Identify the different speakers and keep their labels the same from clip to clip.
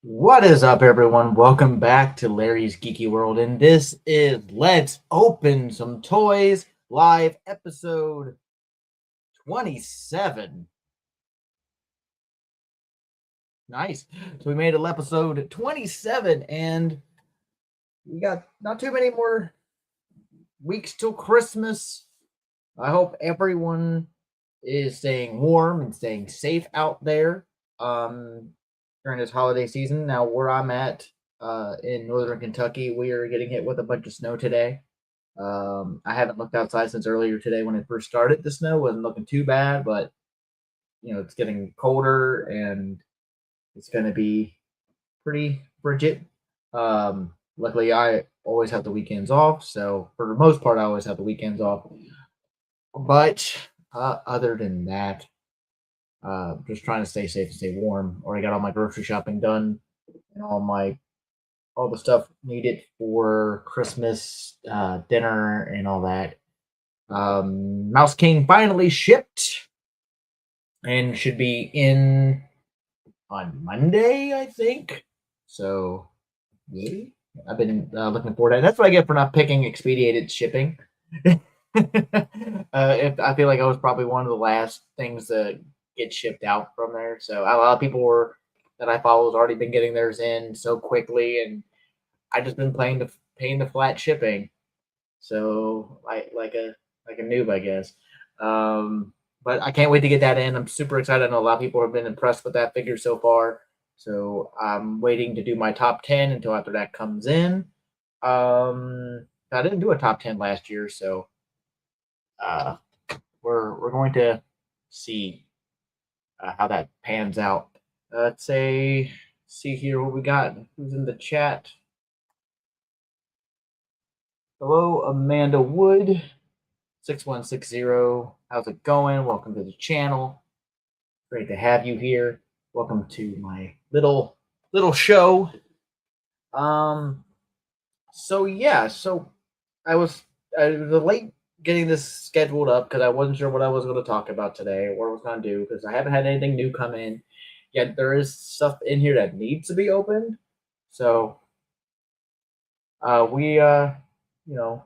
Speaker 1: What is up, everyone? Welcome back to Larry's Geeky World, and this is Let's Open Some Toys live episode 27. Nice. So we made it episode 27, and we got not too many more weeks till Christmas. I hope everyone is staying warm and staying safe out there during this holiday season. Now, where I'm at in northern Kentucky, we are getting hit with a bunch of snow today. I haven't looked outside since earlier today when it first started. The snow wasn't looking too bad, but it's getting colder and it's going to be pretty frigid. Luckily, I always have the weekends off, so for the most part, I always have the weekends off. But other than that, just trying to stay safe and stay warm. Already got all my grocery shopping done and all the stuff needed for Christmas dinner and all that. Mouse King finally shipped and should be in on Monday, I think. So, yeah, I've been looking forward to it. That's what I get for not picking expedited shipping. I feel like I was probably one of the last things to get shipped out from there. So a lot of people that I follow has already been getting theirs in so quickly, and I just been paying the flat shipping. So like a noob, I guess. But I can't wait to get that in. I'm super excited. I know a lot of people have been impressed with that figure so far. So I'm waiting to do my top 10 until after that comes in. I didn't do a top 10 last year, so uh, we're going to see how that pans out. Let's see here what we got. Who's in the chat? Hello, Amanda Wood. 6160. How's it going? Welcome to the channel. Great to have you here. Welcome to my little show. So yeah, so I was late getting this scheduled up because I wasn't sure what I was going to talk about today or what I was going to do because I haven't had anything new come in. Yet there is stuff in here that needs to be opened. So we you know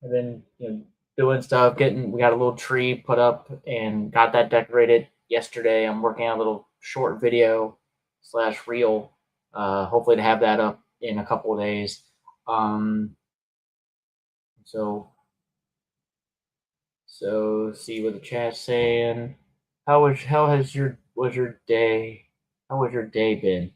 Speaker 1: and then doing stuff, we got a little tree put up and got that decorated yesterday. I'm working on a little short video slash reel, hopefully to have that up in a couple of days. So see what the chat's saying. Was your day? How was your day been?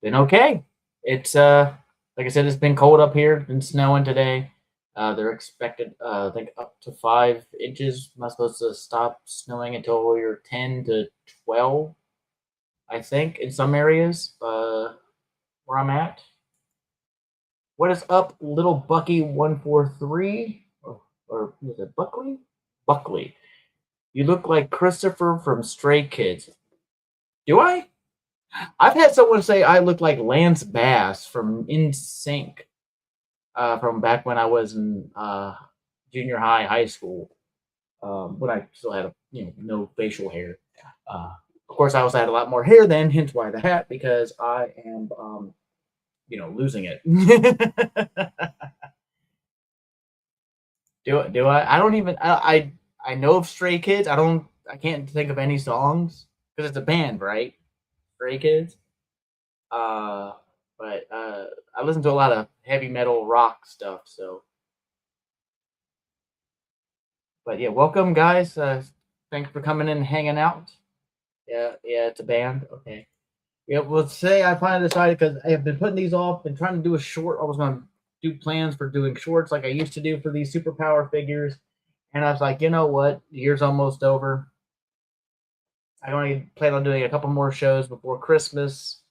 Speaker 1: Been okay. It's like I said, it's been cold up here. Been snowing today. They're expected, I think, up to 5 inches. I'm not supposed to stop snowing until you're 10 to 12, I think, in some areas where I'm at. What is up, little Bucky143? Or is it Buckley? Buckley. You look like Christopher from Stray Kids. Do I? I've had someone say I look like Lance Bass from NSYNC. From back when I was in junior high school, when I still had no facial hair. Of course, I also had a lot more hair then, hence why the hat, because I am losing it. Do I? I don't even. I know of Stray Kids. I can't think of any songs because it's a band, right? Stray Kids. Uh, but I listen to a lot of heavy metal rock stuff. So, but yeah, welcome guys. Thanks for coming in and hanging out. Yeah, it's a band. Okay. Yeah, well, today I finally decided because I have been putting these off, been trying to do a short. I was going to do plans for doing shorts like I used to do for these superpower figures. And I was like, you know what? The year's almost over. I only plan on doing a couple more shows before Christmas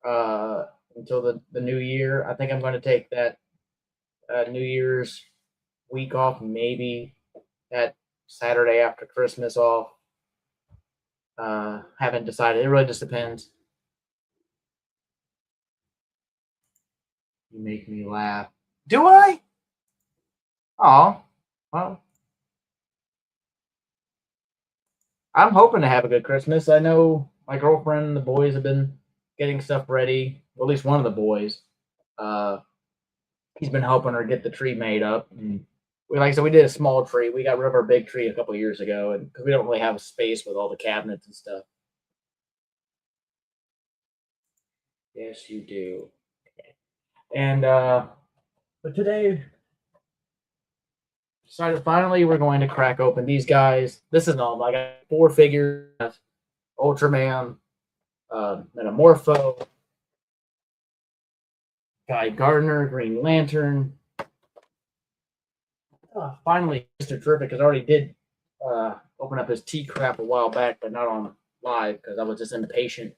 Speaker 1: until the new year. I think I'm going to take that New Year's week off, maybe that Saturday after Christmas off. Haven't decided. It really just depends. You make me laugh. Do I? Oh, well, I'm hoping to have a good Christmas. I know my girlfriend and the boys have been getting stuff ready. Well, at least one of the boys. Uh, he's been helping her get the tree made up. And like I said, we did a small tree. We got rid of our big tree a couple of years ago, and because we don't really have a space with all the cabinets and stuff. Yes, you do. And but today decided finally we're going to crack open these guys. This is all I got 4 figures: Ultraman, Metamorpho, Guy Gardner, Green Lantern. Finally, Mr. Terrific, because I already did open up his T crap a while back, but not on live because I was just impatient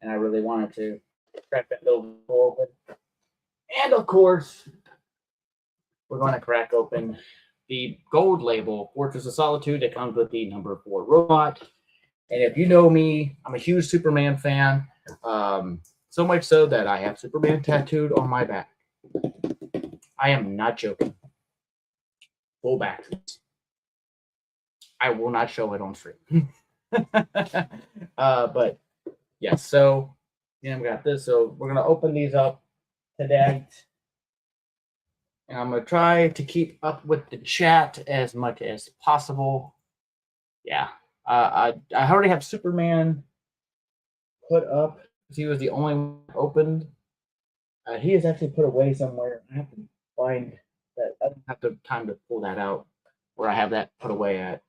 Speaker 1: and I really wanted to crack that little door open. And of course, we're going to crack open the gold label Fortress of Solitude that comes with the number 4 robot. And if you know me, I'm a huge Superman fan. So much so that I have Superman tattooed on my back. I am not joking. Full back. I will not show it on stream. But yes, so yeah, we got this. So we're gonna open these up today. And I'm gonna try to keep up with the chat as much as possible. Yeah. I already have Superman put up. He was the only one opened. He is actually put away somewhere. I have to find that. I don't have the time to pull that out where I have that put away at.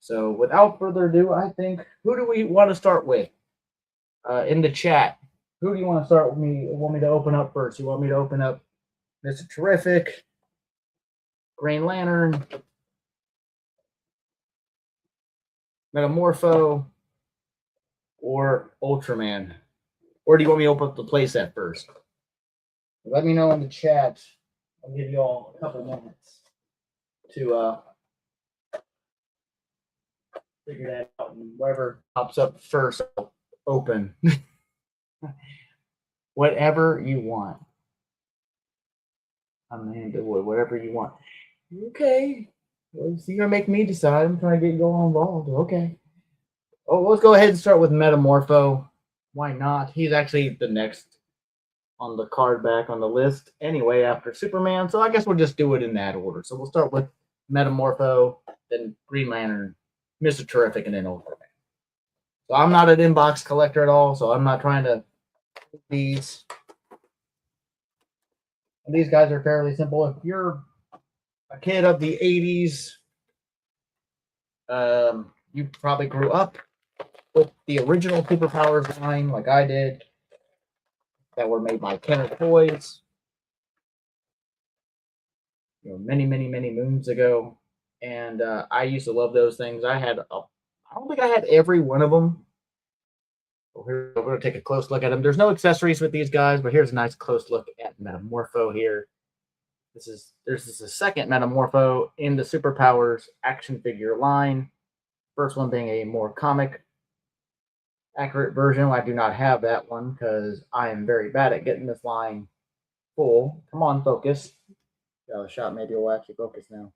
Speaker 1: So without further ado, I think who do we want to start with? In the chat, who do you want to start with me? Want me to open up first? You want me to open up Mr. Terrific, Green Lantern, Metamorpho, or Ultraman? Or do you want me to open up the playset first? Let me know in the chat. I'll give you all a couple minutes to figure that out. And whatever pops up first, I'll open. Whatever you want. I'm into whatever you want. Okay. Well, so you're gonna make me decide. I'm trying to get you all involved. Okay. Oh, let's go ahead and start with Metamorpho. Why not? He's actually the next on the card back on the list anyway after Superman. So I guess we'll just do it in that order. So we'll start with Metamorpho, then Green Lantern, Mr. Terrific, and then Ultraman. So I'm not an inbox collector at all, so I'm not trying to these. And these guys are fairly simple. If you're a kid of the 80s, you probably grew up with the original Superpowers line like I did that were made by Kenner Toys, many, many, many moons ago. And I used to love those things. I don't think I had every one of them. We're going to take a close look at them. There's no accessories with these guys, but here's a nice close look at Metamorpho here. There's a second Metamorpho in the Superpowers action figure line. First one being a more comic accurate version. I do not have that one because I am very bad at getting this line full. Come on, focus. Got a shot. Maybe we'll actually focus now.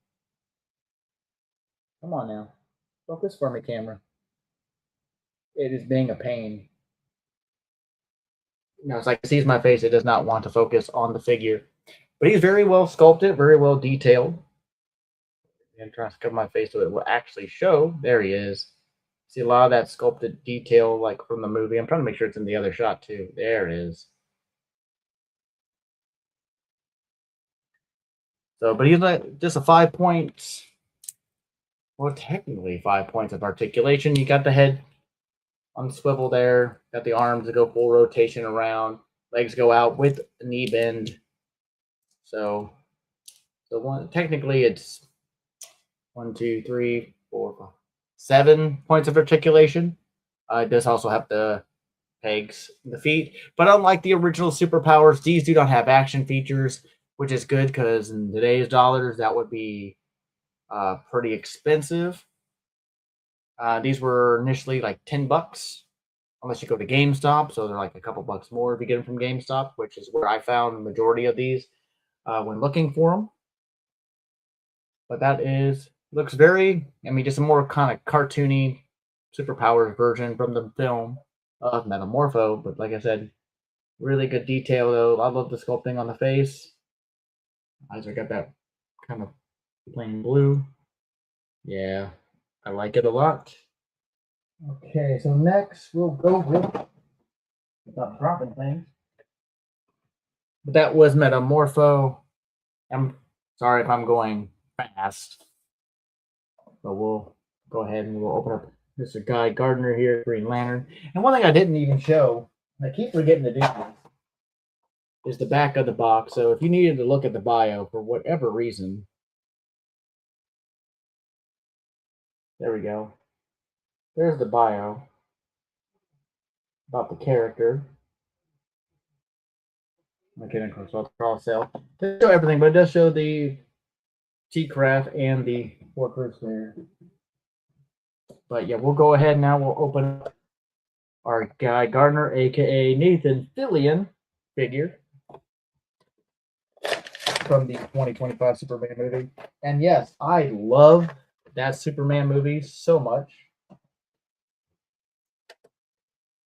Speaker 1: Come on now. Focus for me, camera. It is being a pain. It's like it sees my face. It does not want to focus on the figure. But he's very well sculpted, very well detailed. I'm trying to cover my face so it will actually show. There he is. See a lot of that sculpted detail like from the movie. I'm trying to make sure it's in the other shot too. There it is. So, but he's like just a 5 points. Well, technically 5 points of articulation. You got the head on the swivel there. Got the arms that go full rotation around. Legs go out with the knee bend. So technically it's 1, 2, 3, 4, 5, 7 points of articulation. It does also have the pegs in the feet. But unlike the original Superpowers, these do not have action features, which is good because in today's dollars, that would be pretty expensive. These were initially like $10, unless you go to GameStop. So they're like a couple bucks more if you get them from GameStop, which is where I found the majority of these when looking for them. But that looks very, just a more kind of cartoony Superpowers version from the film of Metamorpho. But like I said, Really good detail, though. I love the sculpting on the face. Eyes are got that kind of plain blue. Yeah, I like it a lot. Okay, so next we'll go with, without dropping things. But that was Metamorpho. I'm sorry if I'm going fast, but we'll go ahead and we'll open up Mr. Guy Gardner here, Green Lantern. And one thing I didn't even show, I keep forgetting to do this, is the back of the box. So if you needed to look at the bio for whatever reason, there we go. There's the bio about the character. Okay, of course, I'll cross out. Doesn't show everything, but it does show the T-Craft and the workers there. But yeah, we'll go ahead now. We'll open up our Guy Gardner, aka Nathan Fillion figure from the 2025 Superman movie. And yes, I love that Superman movie so much.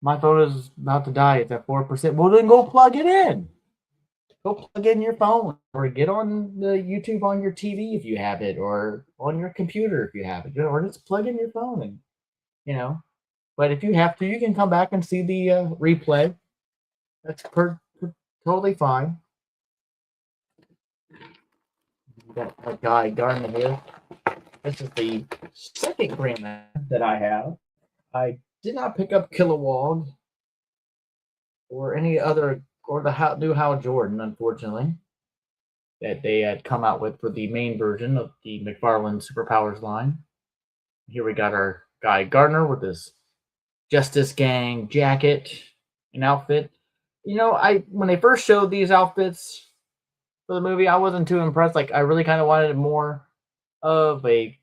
Speaker 1: My phone is about to die. It's at 4%. Well, then go plug it in. Go plug in your phone or get on the YouTube on your TV if you have it, or on your computer if you have it, or just plug in your phone and, you know. But if you have to, you can come back and see the replay. That's totally fine. We got a Guy Gardner here. This is the second Green Lantern that I have. I did not pick up Kilowog or any other, or the new Hal Jordan, unfortunately, that they had come out with for the main version of the McFarlane Superpowers line. Here we got our Guy Gardner with this Justice Gang jacket and outfit. You know, when they first showed these outfits for the movie, I wasn't too impressed. Like, I really kind of wanted more of a,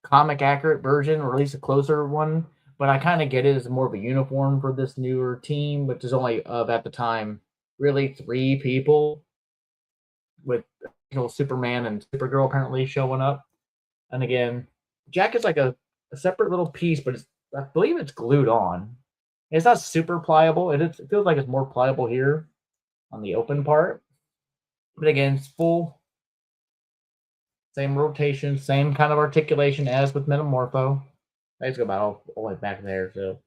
Speaker 1: comic accurate version, or at least a closer one. But I kind of get it as more of a uniform for this newer team, which is only at the time really 3 people, with Superman and Supergirl apparently showing up. And again, jacket's like a separate little piece, but I believe it's glued on. It's not super pliable. It feels like it's more pliable here on the open part. But again, it's full. Same rotation, same kind of articulation as with Metamorpho. I just go about all the way back there, so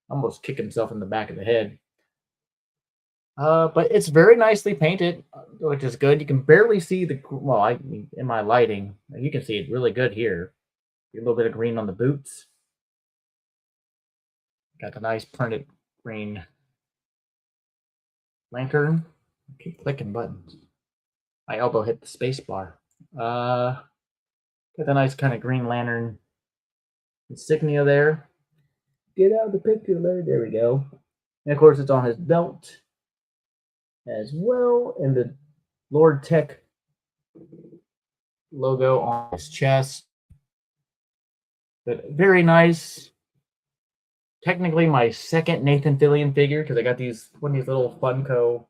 Speaker 1: almost kick himself in the back of the head. But it's very nicely painted, which is good. You can barely see in my lighting, you can see it really good here. A little bit of green on the boots. Got the nice printed green lantern. I keep clicking buttons. My elbow hit the space bar. Got the nice kind of Green Lantern insignia there. Get out of the picture, Larry. There we go. And of course, it's on his belt as well, and the Lord Tech logo on his chest. But very nice. Technically, my second Nathan Fillion figure, because I got one of these little Funko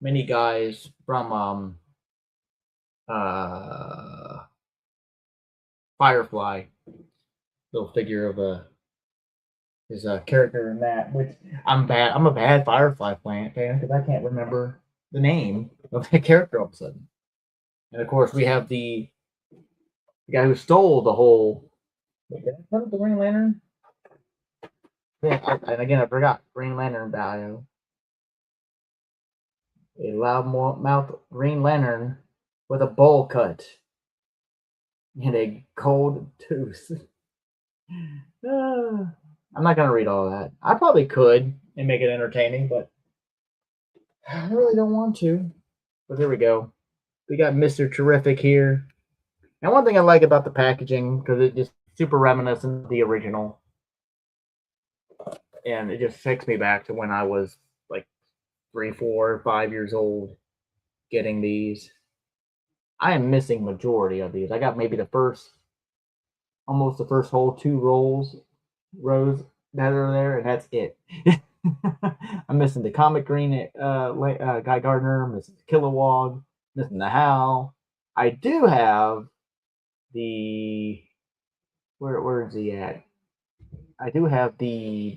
Speaker 1: mini guys from Firefly. Little figure of his character in that, which I'm a bad Firefly fan because I can't remember the name of that character all of a sudden. And of course, we have the guy who stole the whole. Did I put up the Green Lantern? And again, I forgot Green Lantern bio. A loudmouth Green Lantern with a bowl cut and a cold tooth. I'm not going to read all that. I probably could and make it entertaining, but I really don't want to. But there we go. We got Mr. Terrific here. And one thing I like about the packaging, because it just super reminiscent of the original. And it just takes me back to when I was like 3, 4, 5 years old getting these. I am missing majority of these. I got maybe almost the first whole 2 rows that are there, and that's it. I'm missing the comic green Guy Gardner, missing the Kilowog, missing the Hal. I do have the where is he at? I do have the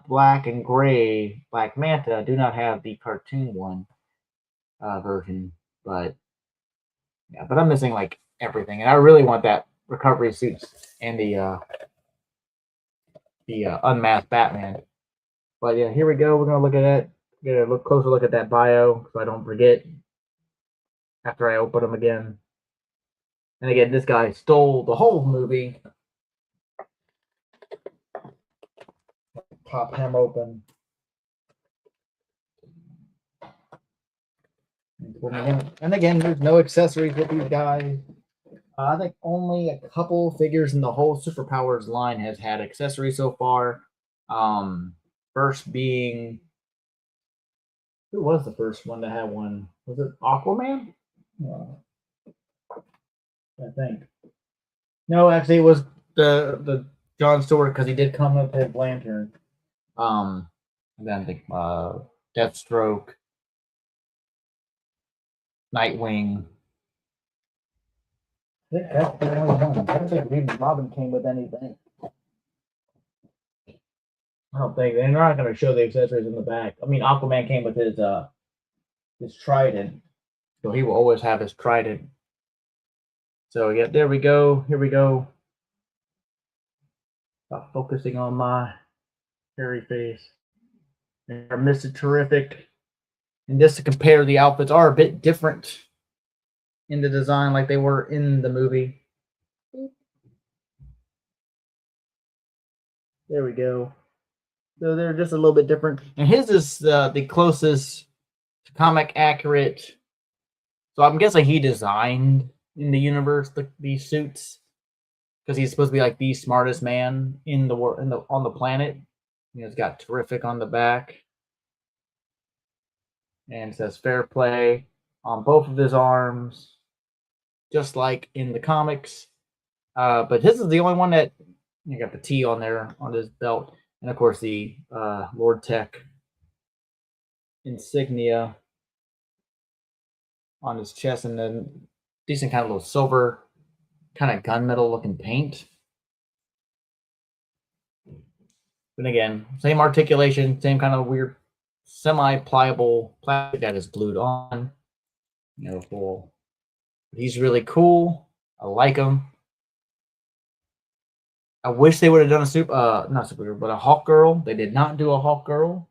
Speaker 1: black and gray Black Manta. I do not have the cartoon one version, but yeah, but I'm missing like everything, and I really want that recovery suits and the unmasked Batman. But yeah, here we go. We're gonna look at it. Get a look closer look at that bio so I don't forget after I open them again. And again, this guy stole the whole movie. Pop him open. And again, there's no accessories with these guys. I think only a couple figures in the whole Superpowers line has had accessories so far. First being, who was the first one to have one? Was it Aquaman? I think. No, actually, it was the John Stewart because he did come with his lantern. And then I think Deathstroke, Nightwing. I think that's the only one. I don't think even Robin came with anything. I don't think they're not going to show the accessories in the back. I mean, Aquaman came with his trident, so he will always have his trident. So yeah, there we go. Here we go. Stop focusing on my hairy face. They're Mr. Terrific. And just to compare, the outfits are a bit different in the design like they were in the movie. There we go. So they're just a little bit different. And his is the closest comic accurate. So I'm guessing he designed in the universe these suits because he's supposed to be like the smartest man in the world on the planet. You know, it's got terrific on the back, and it says fair play on both of his arms, just like in the comics. But his is the only one that you got the T on there on his belt, and of course the Lord Tech insignia on his chest, and then decent kind of little silver, kind of gunmetal looking paint. But again, same articulation, same kind of weird semi-pliable plastic that is glued on. You know, cool. He's really cool. I like him. I wish they would have done a not Supergirl, but a Hawk Girl. They did not do a Hawk Girl.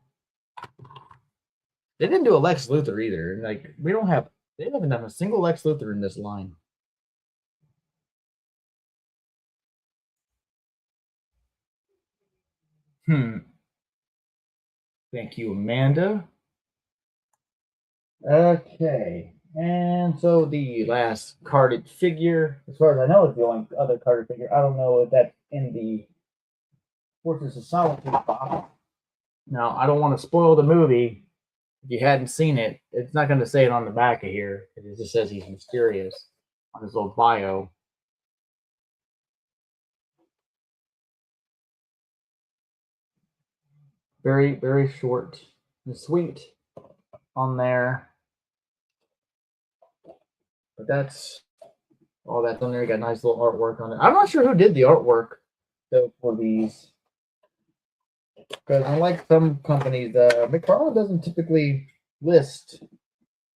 Speaker 1: They didn't do a Lex Luthor either. Like they haven't done a single Lex Luthor in this line. Thank you, Amanda. Okay. And so the last carded figure, as far as I know, is the only other carded figure. I don't know if that's in the Fortress of Solitude box. Now, I don't want to spoil the movie. If you hadn't seen it, it's not going to say it on the back of here. It just says he's mysterious on his little bio. Very, very short and sweet on there. But that's all that's on there. You got nice little artwork on it. I'm not sure who did the artwork though for these. Because unlike some companies, McFarlane doesn't typically list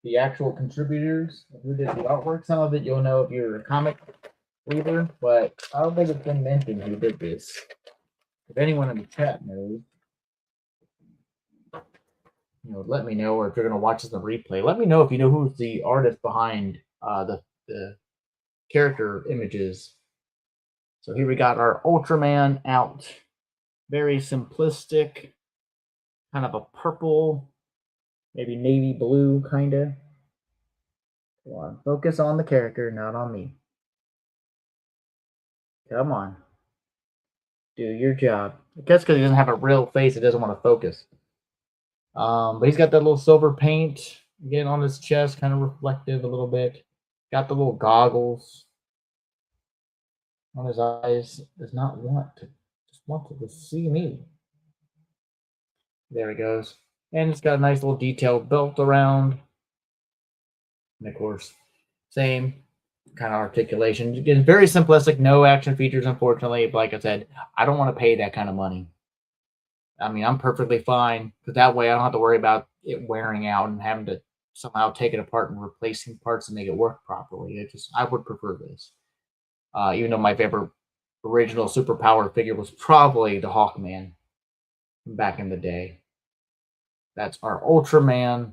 Speaker 1: the actual contributors who did the artwork. Some of it you'll know if you're a comic reader, but I don't think it's been mentioned who did this. If anyone in the chat knows, you know, let me know. Or if you're going to watch this in the replay, let me know if you know who's the artist behind the character images. So here we got our Ultraman out. Very simplistic, kind of a purple, maybe navy blue kind of. Come on, focus on the character, not on me. Come on. Do your job. I guess because he doesn't have a real face, it doesn't want to focus. But he's got that little silver paint again on his chest, kind of reflective a little bit. Got the little goggles on his eyes. Does not want to, just wanted to see me. There he goes. And it's got a nice little detailed belt around. And of course, same kind of articulation. Again, very simplistic, no action features, unfortunately. But like I said, I don't want to pay that kind of money. I mean, I'm perfectly fine because that way I don't have to worry about it wearing out and having to somehow take it apart and replacing parts to make it work properly. I would prefer this. Even though my favorite original superpower figure was probably the Hawkman back in the day. That's our Ultraman.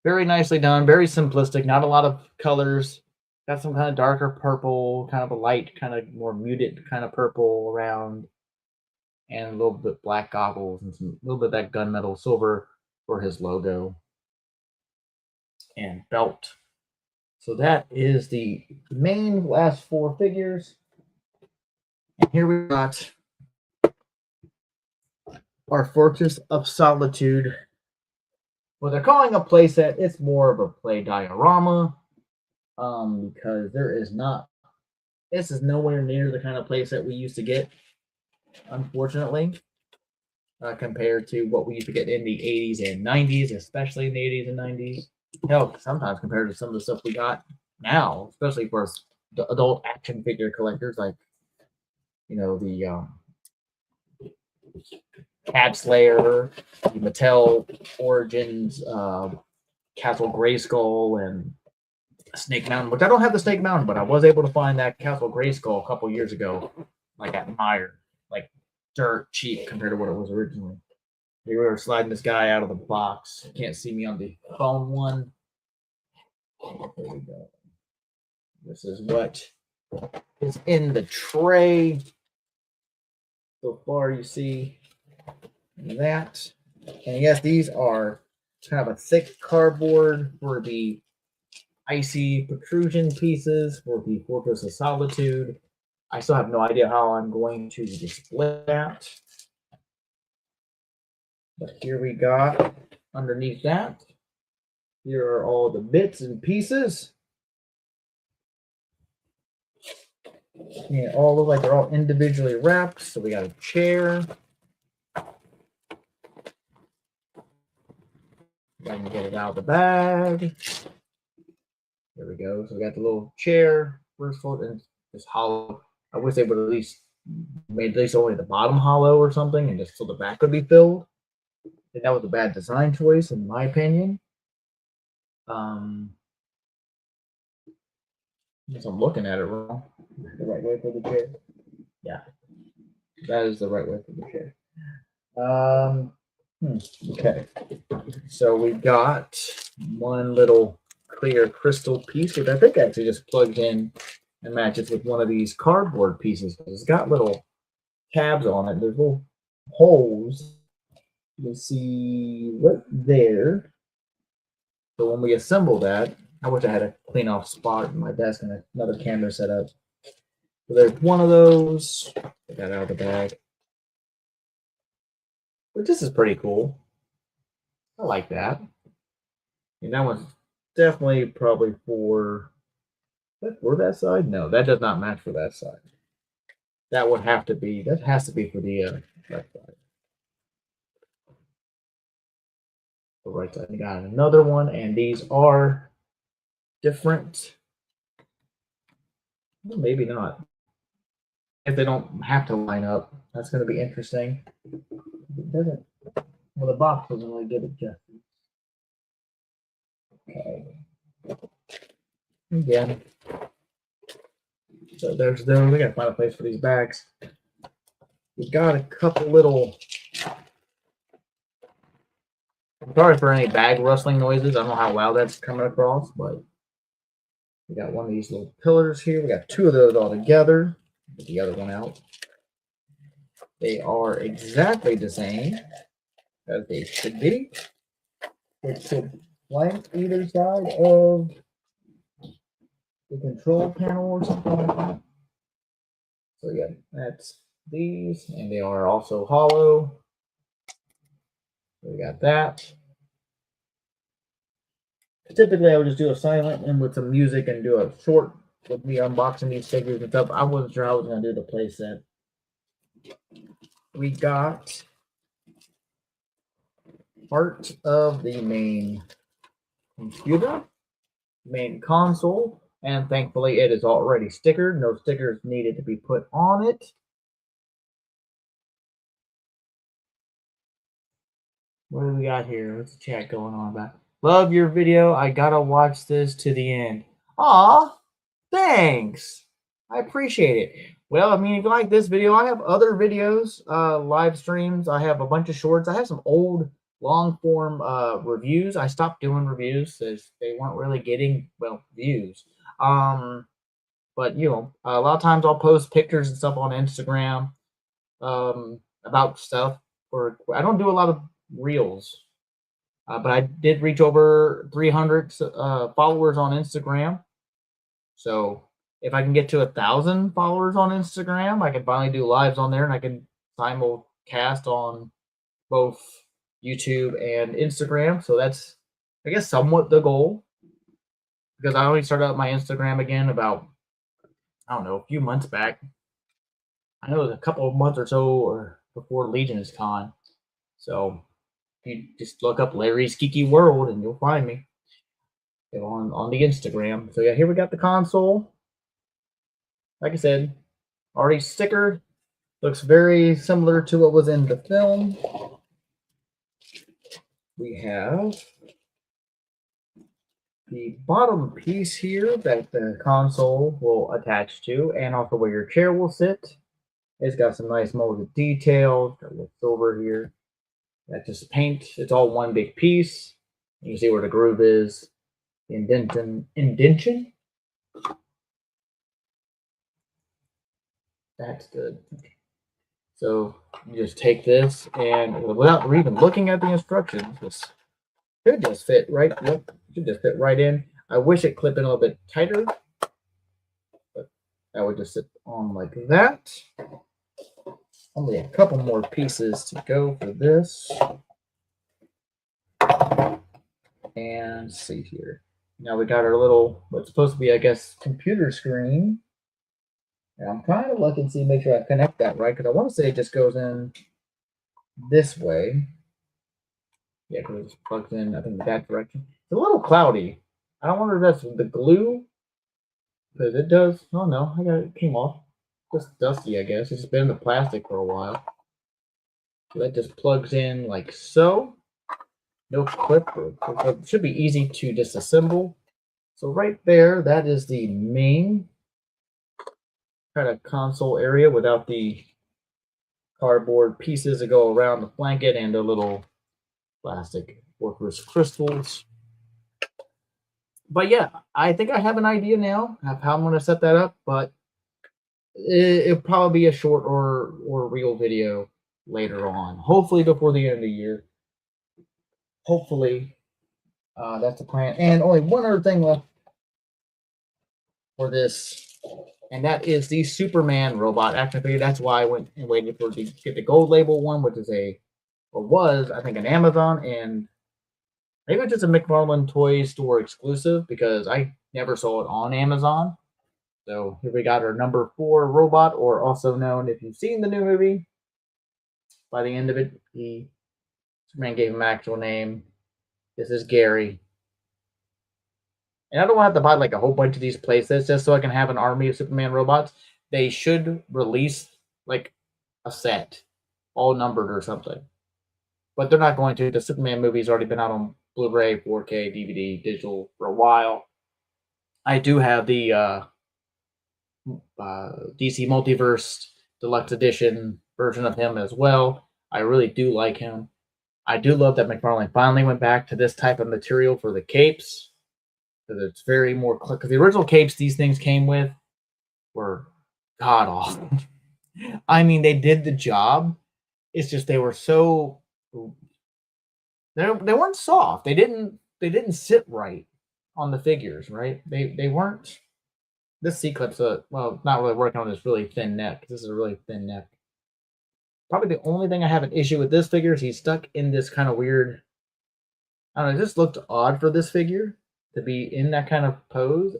Speaker 1: Very nicely done, very simplistic, not a lot of colors. Got some kind of darker purple, kind of a light, kind of more muted kind of purple around, and a little bit black goggles and a little bit of that gunmetal silver for his logo and belt. So that is the main last four figures. And here we got our Fortress of Solitude. What they're calling a playset, it's more of a play diorama, because this is nowhere near the kind of playset we used to get, unfortunately, compared to what we used to get in the 80s and 90s, especially in the 80s and 90s. Hell, sometimes compared to some of the stuff we got now, especially for the adult action figure collectors, like, the Cat Slayer, the Mattel Origins, Castle Grayskull, and Snake Mountain, which I don't have the Snake Mountain, but I was able to find that Castle Grayskull a couple years ago, like at Meyer, like dirt cheap compared to what it was originally. We were sliding this guy out of the box. You can't see me on the phone one. There we go. This is what is in the tray. So far, you see that. And yes, these are kind of a thick cardboard for the icy protrusion pieces for the Fortress of Solitude. I still have no idea how I'm going to display that. But here we got underneath that. Here are all the bits and pieces. And all look like they're all individually wrapped. So we got a chair. If I can get it out of the bag. There we go. So we got the little chair, first fold, and it's hollow. I wish they would at least made at least only the bottom hollow or something, and just so the back would be filled. I think that was a bad design choice, in my opinion. Guess I'm looking at it wrong. The right way for the chair. Yeah, that is the right way for the chair. Okay. So we got one little clear crystal piece, which I think actually just plugs in and matches with one of these cardboard pieces. It's got little tabs on it. There's little holes. You see right there. So when we assemble that, I wish I had a clean off spot in my desk and another camera set up. So there's one of those. Get that out of the bag. But this is pretty cool. I like that. And that one's definitely probably for that side. No, that does not match for that side. That would have to be. That has to be for the left side. The right side. We got another one, and these are different. Well, maybe not. If they don't have to line up, that's going to be interesting. It doesn't. Well, the box doesn't really give it justice. Okay. Again. So there's those. We got to find a place for these bags. We got a couple little. I'm sorry for any bag rustling noises. I don't know how loud that's coming across, but we got one of these little pillars here. We got two of those all together. Get the other one out. They are exactly the same as they should be. It should flank either side of the control panel or something like that. So yeah, that's these, and they are also hollow. So we got that. Typically, I would just do a silent and with some music and do a short with me unboxing these figures and stuff. I wasn't sure how I was going to do the playset. We got part of the main computer, main console. And thankfully, it is already stickered. No stickers needed to be put on it. What do we got here? What's the chat going on about? Love your video. I gotta watch this to the end. Aw, thanks. I appreciate it. Well, I mean, if you like this video, I have other videos, live streams. I have a bunch of shorts. I have some old long form reviews. I stopped doing reviews as they weren't really getting, well, views. But you know, a lot of times I'll post pictures and stuff on Instagram about stuff. Or I don't do a lot of reels, but I did reach over 300 followers on Instagram. So if I can get to 1,000 followers on Instagram, I can finally do lives on there, and I can simulcast on both YouTube and Instagram. So that's, I guess, somewhat the goal, because I only started up my Instagram again about, I don't know, a few months back. I know it was a couple of months or so or before Legion's Con. So you just look up Larry's Geeky World and you'll find me on the Instagram. So yeah, here we got the console. Like I said, already stickered. Looks very similar to what was in the film. We have the bottom piece here that the console will attach to, and also where your chair will sit. It's got some nice molded details. Got a little silver here. That's just paint. It's all one big piece. You can see where the groove is. Indention. That's good. So you just take this, and without even looking at the instructions, this should just fit right. Yep, should just fit right in. I wish it clipped in a little bit tighter, but that would just sit on like that. Only a couple more pieces to go for this. And let's see here. Now we got our little, what's supposed to be, I guess, computer screen. And I'm trying to look and see, make sure I connect that right, because I want to say it just goes in this way. Yeah, because it plugs in, I think, that direction. It's a little cloudy. I don't wonder if that's the glue, because it does. Oh no, it came off. Just dusty, I guess. It's been in the plastic for a while. So that just plugs in like so. No clip. It should be easy to disassemble. So right there, that is the main kind of console area without the cardboard pieces that go around the blanket and the little plastic workers crystals. But yeah, I think I have an idea now of how I'm going to set that up, but it'll probably be a short or real video later on, hopefully before the end of the year. Hopefully, that's the plan. And only one other thing left for this, and that is the Superman robot action figure. That's why I went and waited for to get the gold label one, which is was, I think, an Amazon, and maybe it's just a McFarlane Toy Store exclusive, because I never saw it on Amazon. So here we got our number 4 robot, or also known, if you've seen the new movie, by the end of it, Superman gave him an actual name. This is Gary. And I don't want to have to buy like a whole bunch of these playsets just so I can have an army of Superman robots. They should release like a set, all numbered or something. But they're not going to. The Superman movie's already been out on Blu-ray, 4K, DVD, digital for a while. I do have the DC Multiverse Deluxe Edition version of him as well. I really do like him. I do love that McFarlane finally went back to this type of material for the capes, because it's very more, because the original capes these things came with were god awful. I mean, they did the job. It's just they were so, they weren't soft. They didn't sit right on the figures, right? They weren't. This C-clip's not really working on this really thin neck. This is a really thin neck. Probably the only thing I have an issue with this figure is he's stuck in this kind of weird, I don't know, it just looked odd for this figure to be in that kind of pose.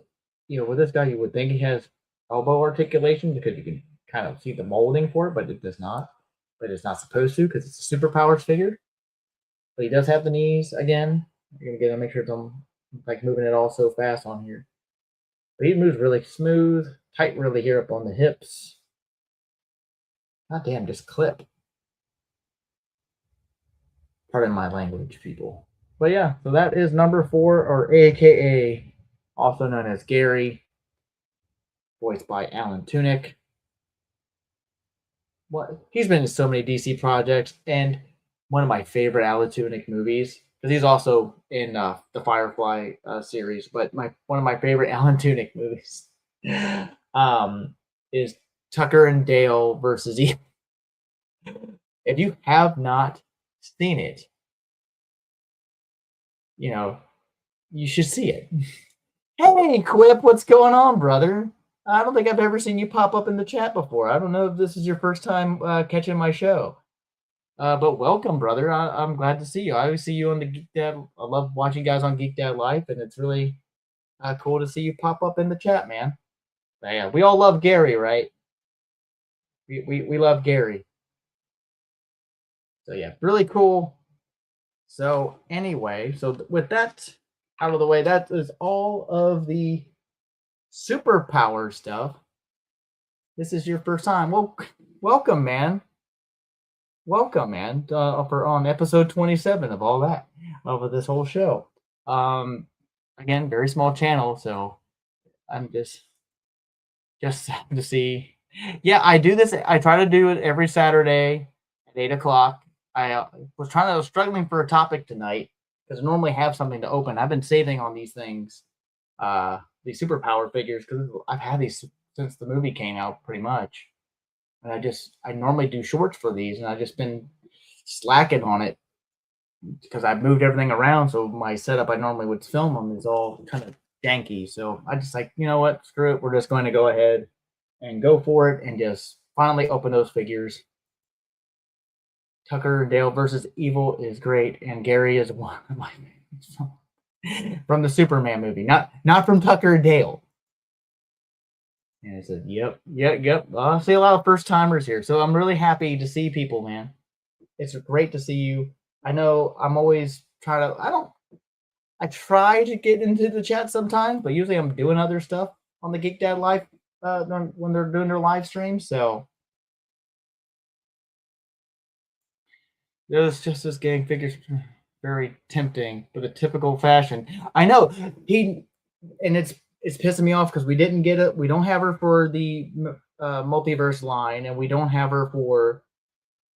Speaker 1: You know, with this guy, you would think he has elbow articulation because you can kind of see the molding for it, but it does not. But it's not supposed to, because it's a superpowers figure. But he does have the knees again. You're gonna make sure I'm like moving it all so fast on here. But he moves really smooth, tight really here up on the hips. God damn, just clip. Pardon my language, people. But yeah, so that is number 4, or AKA, also known as Gary, voiced by Alan Tudyk. What he's been in so many DC projects, and one of my favorite Alan Tudyk movies, because he's also in the Firefly series. But one of my favorite Alan Tudyk movies um, is Tucker and Dale versus Evil. If you have not seen it, you should see it. Hey, Quip, what's going on, brother? I don't think I've ever seen you pop up in the chat before. I don't know if this is your first time catching my show. But welcome, brother. I'm glad to see you. I always see you on the Geek Dad. I love watching guys on Geek Dad Life, and it's really cool to see you pop up in the chat, man. But yeah, we all love Gary, right? We love Gary. So yeah, really cool. So anyway, with that out of the way, that is all of the superpower stuff. This is your first time. Well, welcome, man. Welcome, man. For on episode 27 of all that, of this whole show. Again, very small channel, so I'm just to see. Yeah, I do this. I try to do it every Saturday at 8:00. I was struggling for a topic tonight because I normally have something to open. I've been saving on these things, these superpower figures, because I've had these since the movie came out, pretty much. And I normally do shorts for these, and I've just been slacking on it because I've moved everything around. So my setup I normally would film them is all kind of janky. So I just you know what, screw it. We're just going to go ahead and go for it and just finally open those figures. Tucker and Dale versus Evil is great, and Gary is one of my favorites from the Superman movie, not from Tucker and Dale. And I said, yep. I see a lot of first timers here, so I'm really happy to see people, man. It's great to see you. I know I'm always trying to. I try to get into the chat sometimes, but usually I'm doing other stuff on the Geek Dad Live when they're doing their live streams. So there's just this getting figures very tempting for the typical fashion. I know and it's pissing me off because we didn't get it. We don't have her for the multiverse line, and we don't have her for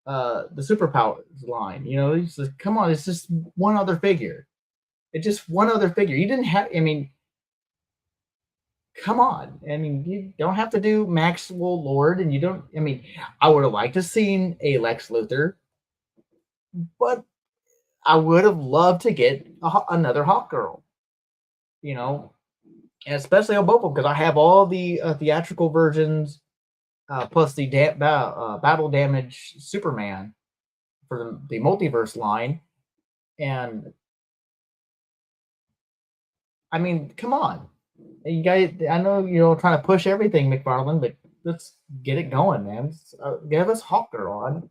Speaker 1: the superpowers line. It's just, come on, it's just one other figure. It's just one other figure. You didn't have. I mean, come on. I mean, you don't have to do Maxwell Lord, and you don't. I mean, I would have liked to seen a Lex Luthor, but I would have loved to get another Hawkgirl. And especially on both of them, because I have all the theatrical versions, plus the battle damage Superman for the multiverse line. And I mean, come on, you guys. I know trying to push everything, McFarlane, but let's get it going, man. Give us Hawkgirl on.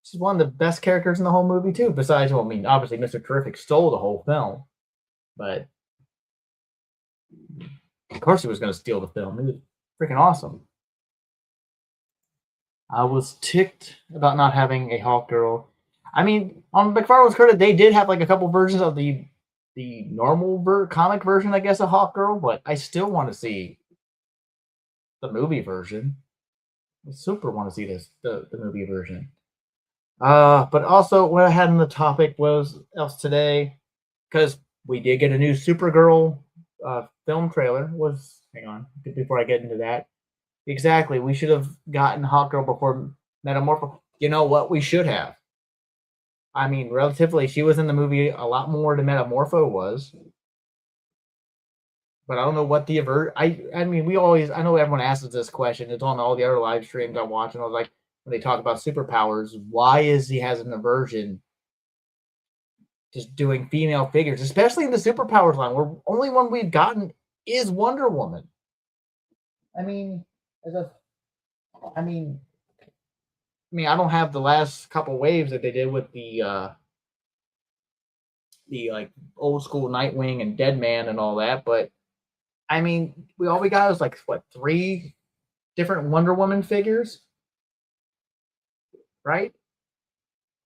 Speaker 1: She's one of the best characters in the whole movie too. Besides, well, I mean, obviously, Mr. Terrific stole the whole film, but of course he was going to steal the film. It was freaking awesome. I was ticked about not having a Hawkgirl. I mean, on McFarlane's credit, they did have like a couple versions of the normal comic version, I guess, of Hawkgirl, but I still want to see the movie version. I super want to see the movie version. But also what I had in the topic was else today, because we did get a new Supergirl film trailer. Hang on, before I get into that. Exactly, we should have gotten Hawkgirl before Metamorpho. You know what? We should have. I mean, relatively, she was in the movie a lot more than Metamorpho was. But I don't know what the I mean, I know everyone asks us this question. It's on all the other live streams I watch, and I was like, when they talk about superpowers, why is he has an aversion just doing female figures, especially in the superpowers line, where only one we've gotten is Wonder Woman. I mean, I don't have the last couple waves that they did with the like old school Nightwing and Deadman and all that, but I mean, we got was like what, 3 different Wonder Woman figures, right?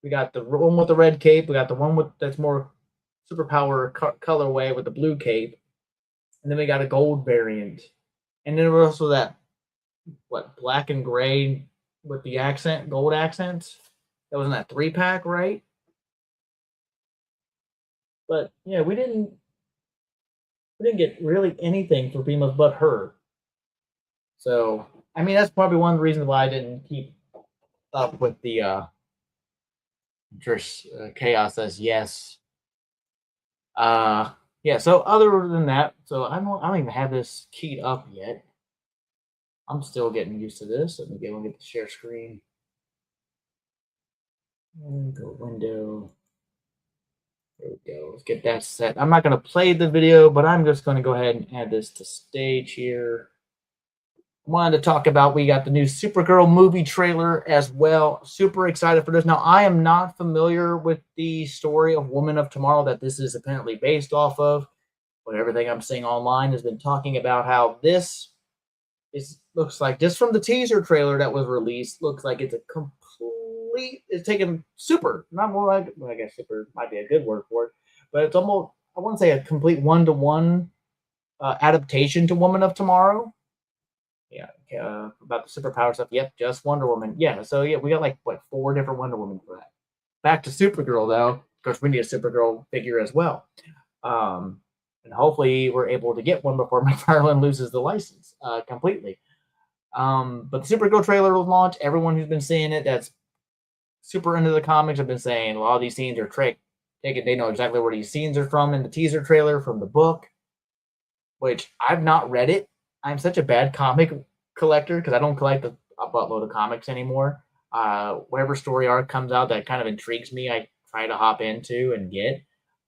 Speaker 1: We got the one with the red cape. We got the one with that's more superpower colorway with the blue cape, and then we got a gold variant, and then there was also that what, black and gray with the accent, gold accents. That was in that 3-pack, right? But yeah, we didn't get really anything for Beamos but her. So I mean, that's probably one of the reasons why I didn't keep up with the Trish Chaos says yes. Yeah. So other than that, so I don't even have this keyed up yet. I'm still getting used to this. Let me get the share screen. And go window. There we go. Let's get that set. I'm not going to play the video, but I'm just going to go ahead and add this to stage here. Wanted to talk about, we got the new Supergirl movie trailer as well. Super excited for this. Now, I am not familiar with the story of Woman of Tomorrow that this is apparently based off of, but everything I'm seeing online has been talking about how this looks like, just from the teaser trailer that was released, looks like it's a complete, it's taken super, not more like, well, I guess super might be a good word for it, but it's almost, I wouldn't say a complete one-to-one adaptation to Woman of Tomorrow. Yeah, about the superpower stuff. Yep, just Wonder Woman. Yeah, so yeah, we got like what, 4 different Wonder Woman for that. Back to Supergirl though. Of course, we need a Supergirl figure as well, and hopefully we're able to get one before McFarlane loses the license completely. But the Supergirl trailer was launched. Everyone who's been seeing it, that's super into the comics, have been saying a lot of these scenes are taken. They know exactly where these scenes are from in the teaser trailer from the book, which I've not read it. I'm such a bad comic collector because I don't collect a buttload of comics anymore. Whatever story arc comes out that kind of intrigues me, I try to hop into and get.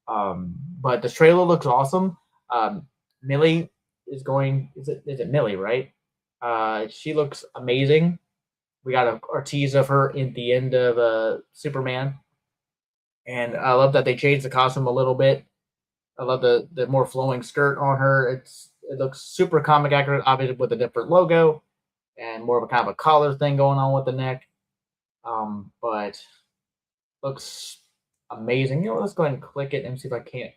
Speaker 1: But the trailer looks awesome. Millie is going. Is it Millie, right? She looks amazing. We got a tease of her in the end of Superman, and I love that they changed the costume a little bit. I love the more flowing skirt on her. It looks super comic accurate, obviously with a different logo and more of a kind of a collar thing going on with the neck. But looks amazing. You know, let's go ahead and click it and see if I can't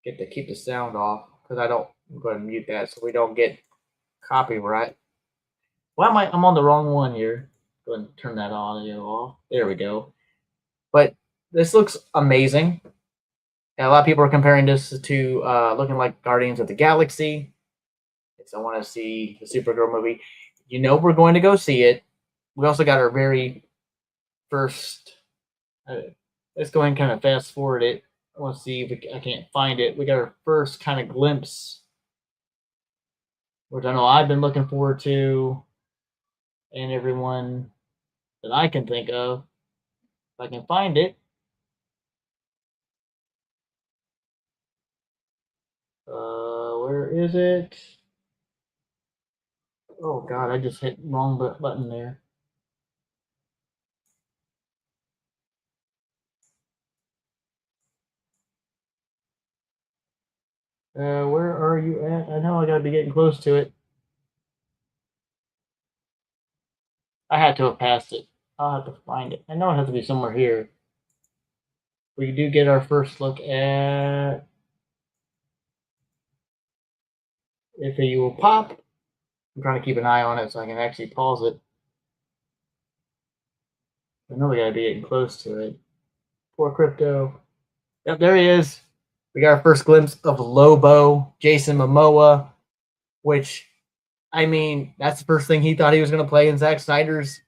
Speaker 1: get to keep the sound off, because I don't. I'm going to mute that so we don't get copyright. Why am I'm on the wrong one here? Go ahead and turn that on and off. There we go. But this looks amazing. And a lot of people are comparing this to looking like Guardians of the Galaxy. If I want to see the Supergirl movie, you know we're going to go see it. We also got our very first. Let's go ahead and kind of fast forward it. I want to see if I can't find it. We got our first kind of glimpse, which I know I've been looking forward to, and everyone that I can think of. If I can find it. Where is it? Oh God, I just hit wrong button there. Where are you at? I know I gotta be getting close to it. I had to have passed it. I'll have to find it. I know it has to be somewhere here. We do get our first look at If You Will Pop. I'm trying to keep an eye on it so I can actually pause it. I know we gotta be getting close to it. Poor Crypto. Yep, there he is. We got our first glimpse of Lobo, Jason Momoa, which, I mean, that's the first thing he thought he was going to play in Zack Snyder's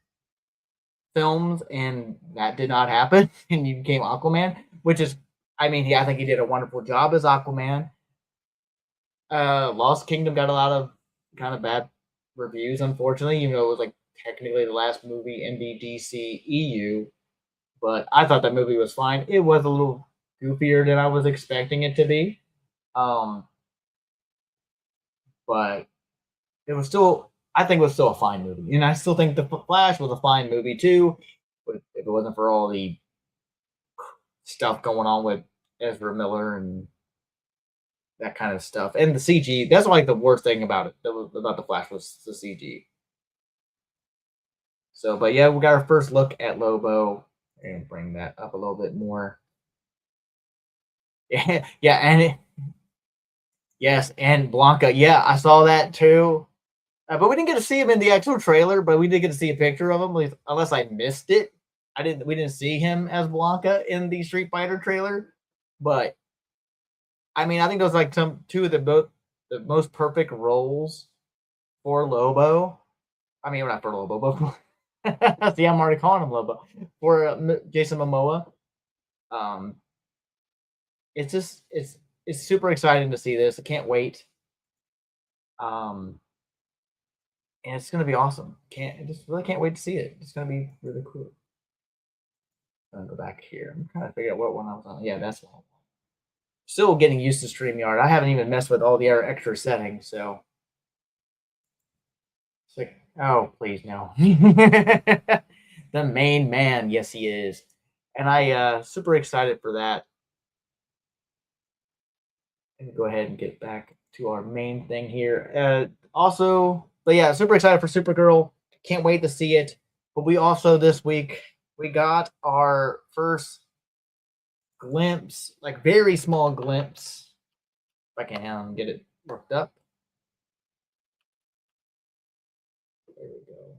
Speaker 1: films, and that did not happen, and he became Aquaman, which is, I mean, I think he did a wonderful job as Aquaman. Lost Kingdom got a lot of kind of bad reviews, unfortunately, even though it was like technically the last movie in the DC EU, but I thought that movie was fine. It was a little goofier than I was expecting it to be. But it was still, I think it was still a fine movie. And I still think The Flash was a fine movie too. But if it wasn't for all the stuff going on with Ezra Miller and that kind of stuff. And the CG, that's like the worst thing about it, about the Flash, was the CG. So, but yeah, we got our first look at Lobo. And bring that up a little bit more. Yeah, yeah, yes, and Blanca. Yeah, I saw that too. But we didn't get to see him in the actual trailer. But we did get to see a picture of him, unless I missed it. We didn't see him as Blanca in the Street Fighter trailer. But I mean, I think those like two of the most perfect roles for Lobo. I mean, not for Lobo, but see, I'm already calling him Lobo for Jason Momoa. It's just it's super exciting to see this. I can't wait. And it's gonna be awesome. Really can't wait to see it. It's gonna be really cool. I'm gonna go back here. I'm trying to figure out what one I was on. Yeah, that's the one. Still getting used to StreamYard. I haven't even messed with all the other extra settings, so it's like, oh please no. The main man, yes he is. And I super excited for that. And go ahead and get back to our main thing here. Also, but yeah, super excited for Supergirl. Can't wait to see it. But we also this week we got our first glimpse, like very small glimpse. If I can get it worked up. There we go.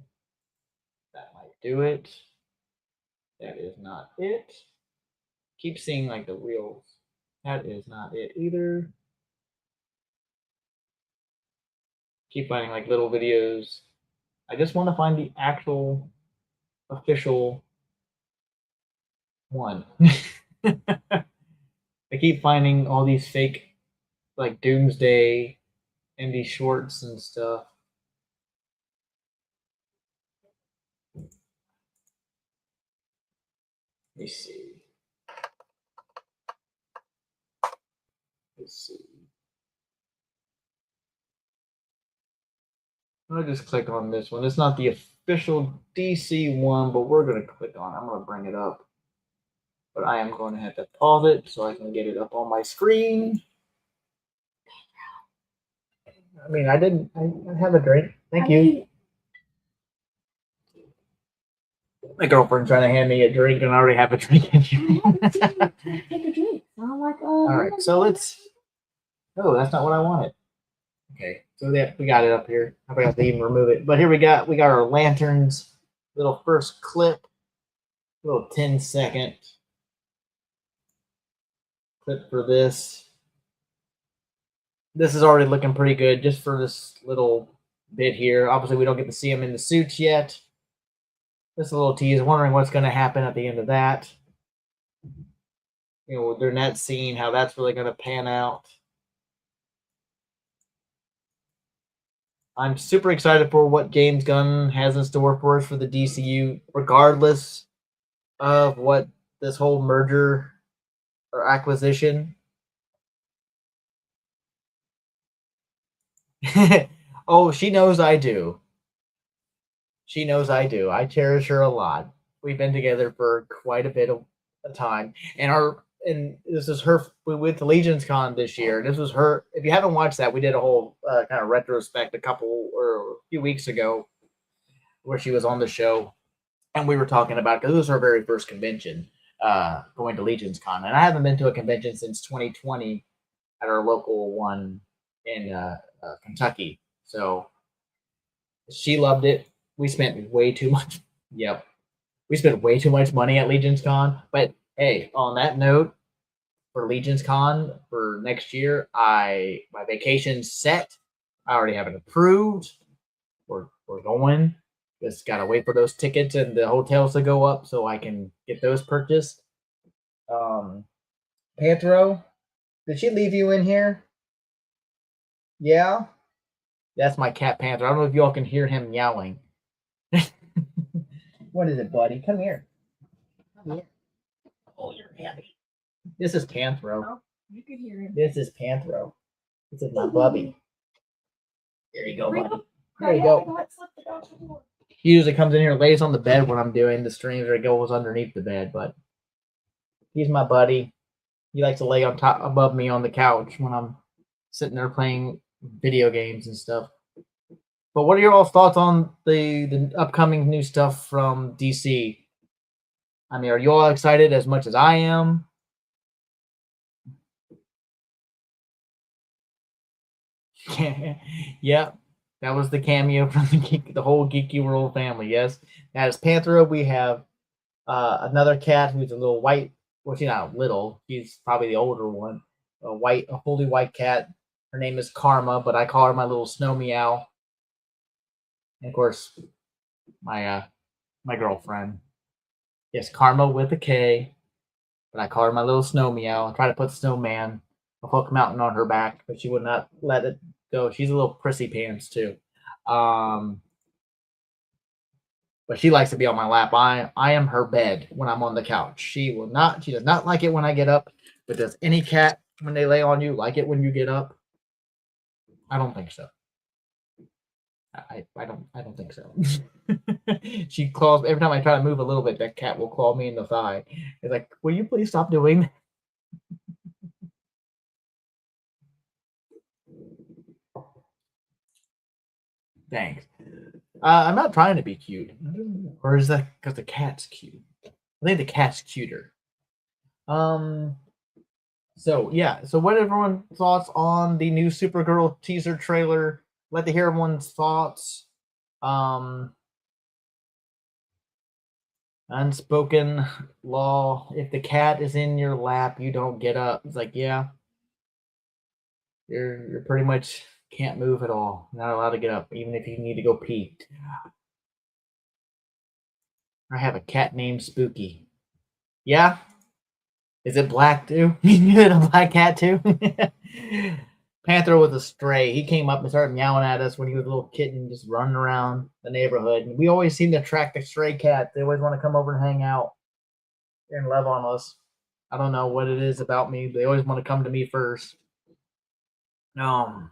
Speaker 1: That might do it. That is not it. Keep seeing like the reels. That is not it either. Keep finding like little videos. I just want to find the actual official one. I keep finding all these fake like Doomsday and these shorts and stuff. Let me see. Let's see. I'll just click on this one. It's not the official DC one, but we're going to click on it. I'm going to bring it up. But I am going to have to pause it so I can get it up on my screen. I mean, I have a drink. Thank you. My girlfriend's trying to hand me a drink, and I already have a drink. Take a drink. I'm like, all right, so let's. Oh, that's not what I wanted. Okay, so we got it up here. I forgot to even remove it, but here we got our lanterns. Little first clip, little 10-second clip for this. This is already looking pretty good just for this little bit here. Obviously, we don't get to see them in the suits yet. Just a little tease. Wondering what's going to happen at the end of that. You know, during that scene, how that's really going to pan out. I'm super excited for what James Gunn has in store for us for the DCU, regardless of what this whole merger or acquisition. Oh, she knows I do. She knows I do. I cherish her a lot. We've been together for quite a bit of time, and this is her. We went to Legion's Con this year. This was her. If you haven't watched that, we did a whole kind of retrospect a few weeks ago, where she was on the show, and we were talking about because it was her very first convention, going to Legion's Con, and I haven't been to a convention since 2020 at our local one in Kentucky. So she loved it. We spent way too much. Yep, we spent way too much money at Legion's Con. But hey, on that note, for Legion's Con for next year, my vacation's set. I already have it approved. We're going. Just gotta wait for those tickets and the hotels to go up so I can get those purchased. Panthro, did she leave you in here? Yeah, that's my cat Panther. I don't know if y'all can hear him yowling. What is it, buddy? Come here. Come here. Oh, you're heavy. This is Panthro. Oh, you can hear him. This is Panthro. This is my bubby. There you go, buddy. There you go. He usually comes in here and lays on the bed when I'm doing the streams, or he goes underneath the bed, but he's my buddy. He likes to lay on top above me on the couch when I'm sitting there playing video games and stuff. But what are your all thoughts on the upcoming new stuff from DC? I mean, are you all excited as much as I am? Yeah, that was the cameo from the whole Geeky World family. Yes, that is Panthera. We have another cat who's a little white. Well, she's not little. She's probably the older one. A holy white cat. Her name is Karma, but I call her my little snow meow. And of course, my girlfriend. Yes, Karma with a K, but I call her my little snow meow. I try to put snowman of Hook Mountain on her back, but she would not let it go. She's a little prissy pants too. Um, but she likes to be on my lap. I am her bed when I'm on the couch. She does not like it when I get up. But does any cat when they lay on you like it when you get up? I don't think so. I don't think so. She claws every time I try to move a little bit. That cat will claw me in the thigh. It's like, will you please stop doing that? Thanks. I'm not trying to be cute, or is that because the cat's cute? I think the cat's cuter. Um. So yeah. So what everyone's thoughts on the new Supergirl teaser trailer? Let to hear everyone's thoughts. Um. Unspoken law: if the cat is in your lap, you don't get up. It's like, yeah, you're pretty much can't move at all. Not allowed to get up, even if you need to go pee. I have a cat named Spooky. Yeah, is it black too? You had a black cat too? Panther was a stray. He came up and started meowing at us when he was a little kitten, just running around the neighborhood. And we always seem to attract the stray cats. They always want to come over and hang out and love on us. I don't know what it is about me. They always want to come to me first. Um,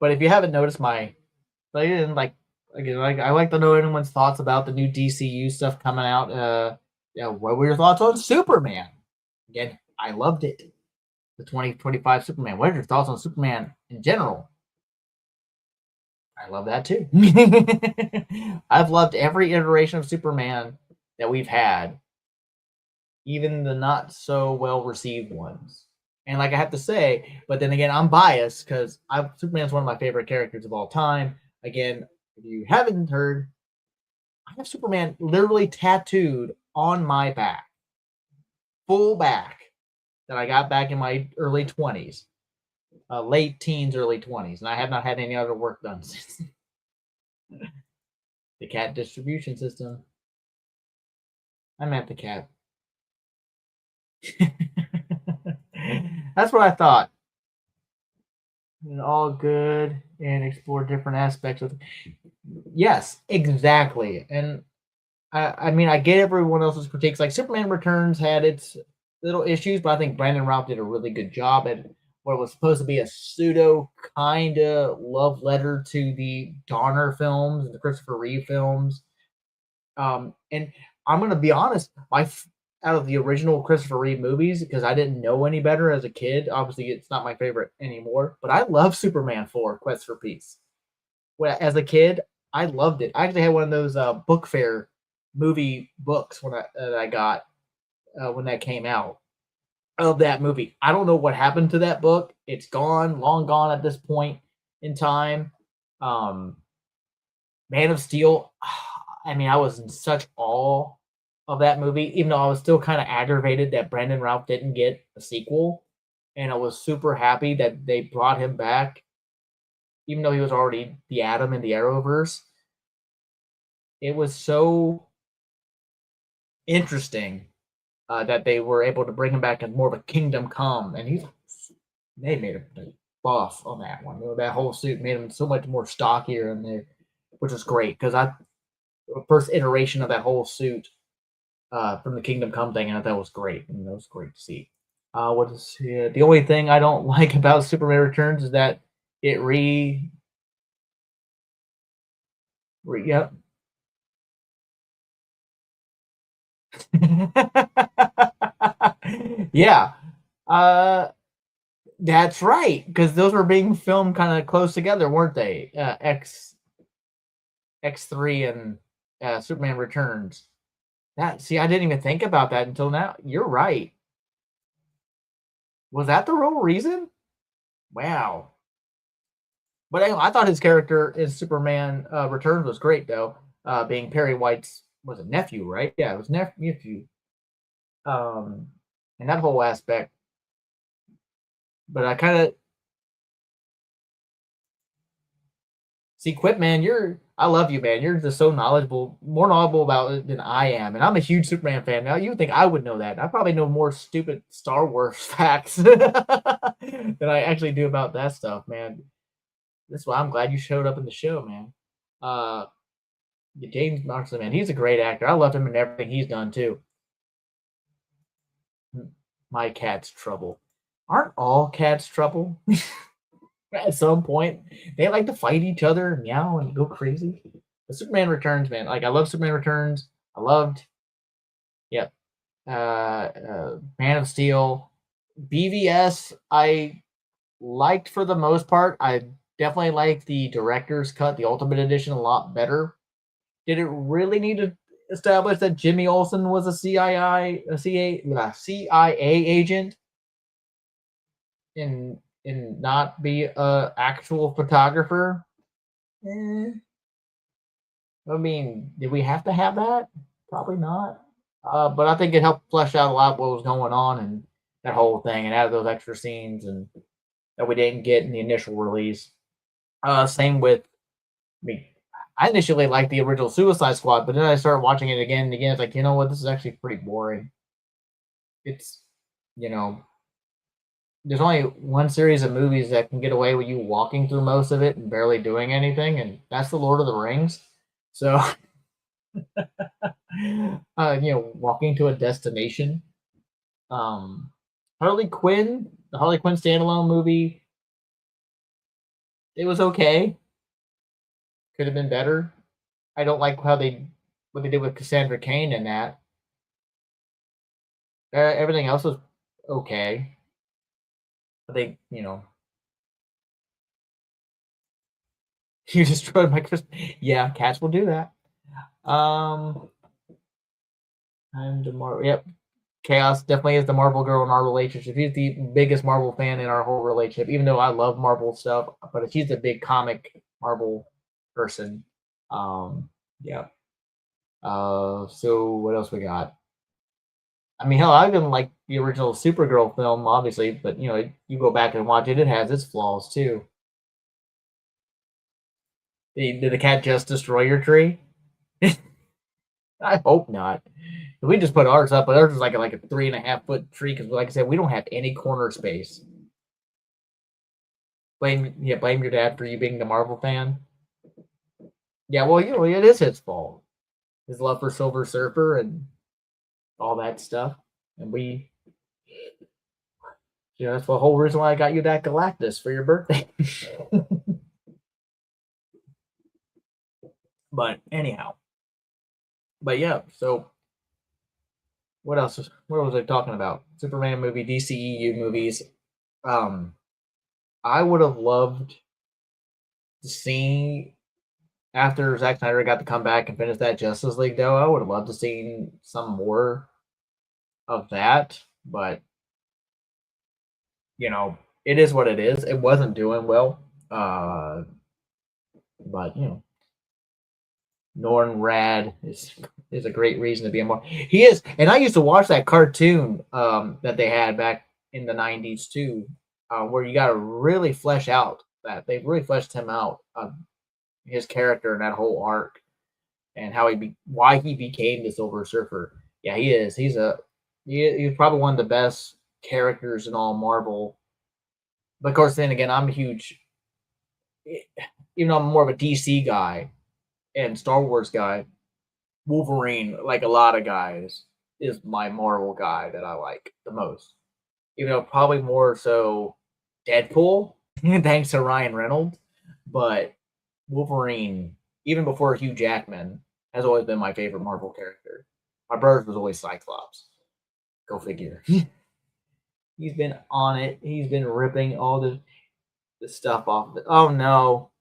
Speaker 1: but if you haven't noticed I like to know anyone's thoughts about the new DCU stuff coming out. Yeah, what were your thoughts on Superman? Again, I loved it. The 2025 Superman. What are your thoughts on Superman in general? I love that too. I've loved every iteration of Superman that we've had, even the not so well received ones. And like I have to say, but then again, I'm biased because Superman's one of my favorite characters of all time. Again, if you haven't heard, I have Superman literally tattooed on my back, full back, that I got back in my early 20s, late teens, early 20s, and I have not had any other work done since. The cat distribution system. I meant the cat. That's what I thought. And all good and explore different aspects of. Yes, exactly. And I mean, I get everyone else's critiques. Like Superman Returns had its little issues, but I think Brandon Routh did a really good job at what was supposed to be a pseudo kind of love letter to the Donner films and the Christopher Reeve films. And I'm gonna be honest, out of the original Christopher Reeve movies, because I didn't know any better as a kid. Obviously, it's not my favorite anymore, but I love Superman 4: Quest for Peace. Well, as a kid, I loved it. I actually had one of those book fair movie books that I got when that came out of that movie. I don't know what happened to that book. It's gone, long gone at this point in time. Um, Man of Steel. I mean, I was in such awe of that movie, even though I was still kind of aggravated that Brandon Routh didn't get a sequel. And I was super happy that they brought him back, even though he was already the Atom in the Arrowverse. It was so interesting that they were able to bring him back as more of a Kingdom Come, and they made him buff on that one. That whole suit made him so much more stockier in there, which was great because the first iteration of that whole suit from the Kingdom Come thing, and I thought was great, and that was great to see. The only thing I don't like about Superman Returns is that it yep. Yeah. That's right, because those were being filmed kind of close together, weren't they? X3 and Superman Returns. That see, I didn't even think about that until now. You're right. Was that the real reason? Wow. But anyway, I thought his character in Superman Returns was great, though. Being Perry White's was it nephew, right? Yeah, it was nephew. Um, and that whole aspect. But I kind of see, Quip, man. I love you, man. You're just so knowledgeable, more knowledgeable about it than I am, and I'm a huge Superman fan. Now, you would think I would know that. I probably know more stupid Star Wars facts than I actually do about that stuff, man. That's why I'm glad you showed up in the show, man. Uh, James Marsden, man, he's a great actor. I love him in everything he's done too. My cat's trouble. Aren't all cats trouble? At some point, they like to fight each other, and meow, and go crazy. The Superman Returns, man. Like I love Superman Returns. I loved, yeah, Man of Steel, BVS. I liked for the most part. I definitely liked the director's cut, the Ultimate Edition, a lot better. Did it really need to establish that Jimmy Olsen was a CIA agent and not be a actual photographer? Eh, I mean, did we have to have that? Probably not. But I think it helped flesh out a lot what was going on and that whole thing, and added those extra scenes and that we didn't get in the initial release. Same with me. I initially liked the original Suicide Squad, but then I started watching it again and again. It's like, you know what? This is actually pretty boring. It's, you know, there's only one series of movies that can get away with you walking through most of it and barely doing anything, and that's the Lord of the Rings. So, walking to a destination. Um, Harley Quinn, the Harley Quinn standalone movie, it was okay. Could have been better. I don't like what they did with Cassandra Cain in that. Everything else was okay. But you destroyed my Christmas. Yeah, cats will do that. I'm the Marvel. Yep, Chaos definitely is the Marvel girl in our relationship. He's the biggest Marvel fan in our whole relationship, even though I love Marvel stuff. But she's a big comic Marvel person. Yeah. So what else we got? I mean, hell, I even like the original Supergirl film, obviously, but you go back and watch it; it has its flaws too. Did the cat just destroy your tree? I hope not. We just put ours up, but ours is like a 3.5 foot tree because, like I said, we don't have any corner space. Blame your dad for you being the Marvel fan. Yeah, well, it is his fault. His love for Silver Surfer and all that stuff, and that's the whole reason why I got you that Galactus for your birthday. But anyhow, but yeah. So what else? What was I talking about? Superman movie, DCEU movies. Um, I would have loved to see after Zack Snyder got to come back and finish that Justice League. Though I would have loved to see some more of that, but it is what it is. It wasn't doing well, but Norrin Rad is a great reason to be a more. He is, and I used to watch that cartoon that they had back in the '90s too, where you got to really flesh out that they really fleshed him out, his character and that whole arc, and why he became the Silver Surfer. Yeah, he is. He's probably one of the best characters in all Marvel. But of course, then again, I'm a huge, even though I'm more of a DC guy and Star Wars guy. Wolverine, like a lot of guys, is my Marvel guy that I like the most. Even though probably more so Deadpool, thanks to Ryan Reynolds. But Wolverine, even before Hugh Jackman, has always been my favorite Marvel character. My brother's was always Cyclops. Go figure. He's been on it. He's been ripping all the stuff off of it. Oh no.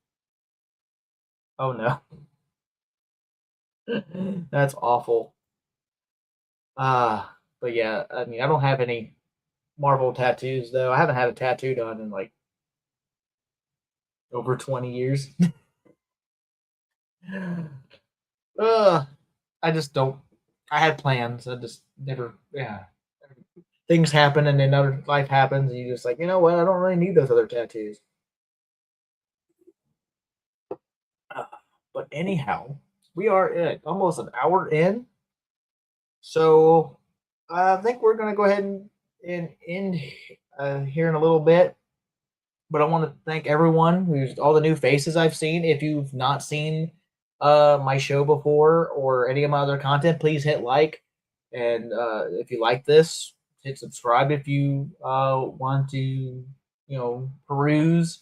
Speaker 1: Oh no. That's awful. But yeah, I mean, I don't have any Marvel tattoos though. I haven't had a tattoo done in like over 20 years. I just don't. I had plans. I just never. Yeah, things happen, and then other life happens, and you just like, you know what? I don't really need those other tattoos. Uh, but anyhow, we are at almost an hour in, so I think we're gonna go ahead and end here in a little bit. But I want to thank everyone who's all the new faces I've seen. If you've not seen my show before or any of my other content, please hit like. And if you like this, hit subscribe if you want to, peruse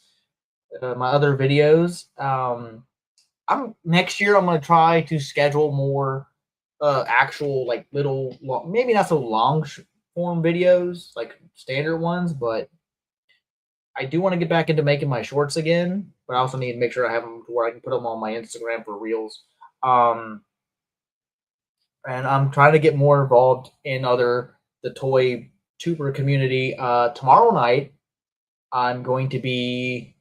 Speaker 1: my other videos. I'm next year. I'm gonna try to schedule more actual like little, maybe not so long form videos like standard ones, but I do want to get back into making my shorts again, but I also need to make sure I have them to where I can put them on my Instagram for reels. Um, and I'm trying to get more involved in the toy tuber community. Tomorrow night, I'm going to be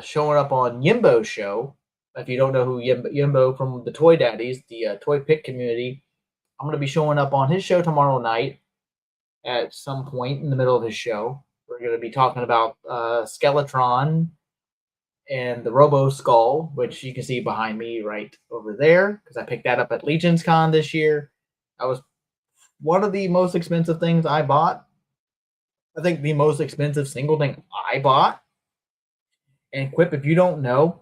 Speaker 1: showing up on Yimbo's show. If you don't know who Yimbo from the Toy Daddies, the toy pick community, I'm going to be showing up on his show tomorrow night at some point in the middle of his show. We're going to be talking about Skeletron and the Robo Skull, which you can see behind me right over there, because I picked that up at Legion's Con this year. That was one of the most expensive things I bought. I think the most expensive single thing I bought. And Quip, if you don't know,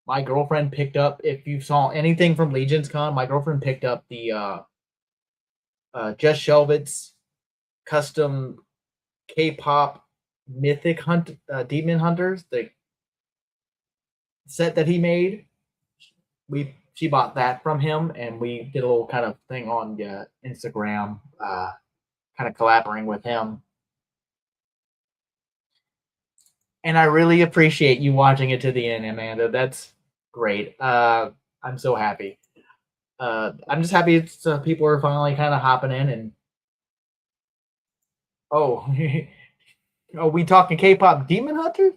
Speaker 1: my girlfriend picked up, if you saw anything from Legion's Con, my girlfriend picked up the Just Shelvit's custom K-pop Mythic Demon Hunters, the set that he made. She bought that from him, and we did a little kind of thing on Instagram, kind of collaborating with him. And I really appreciate you watching it to the end, Amanda. That's great. I'm so happy. I'm just happy people are finally kind of hopping in and oh, are we talking K-pop Demon Hunter?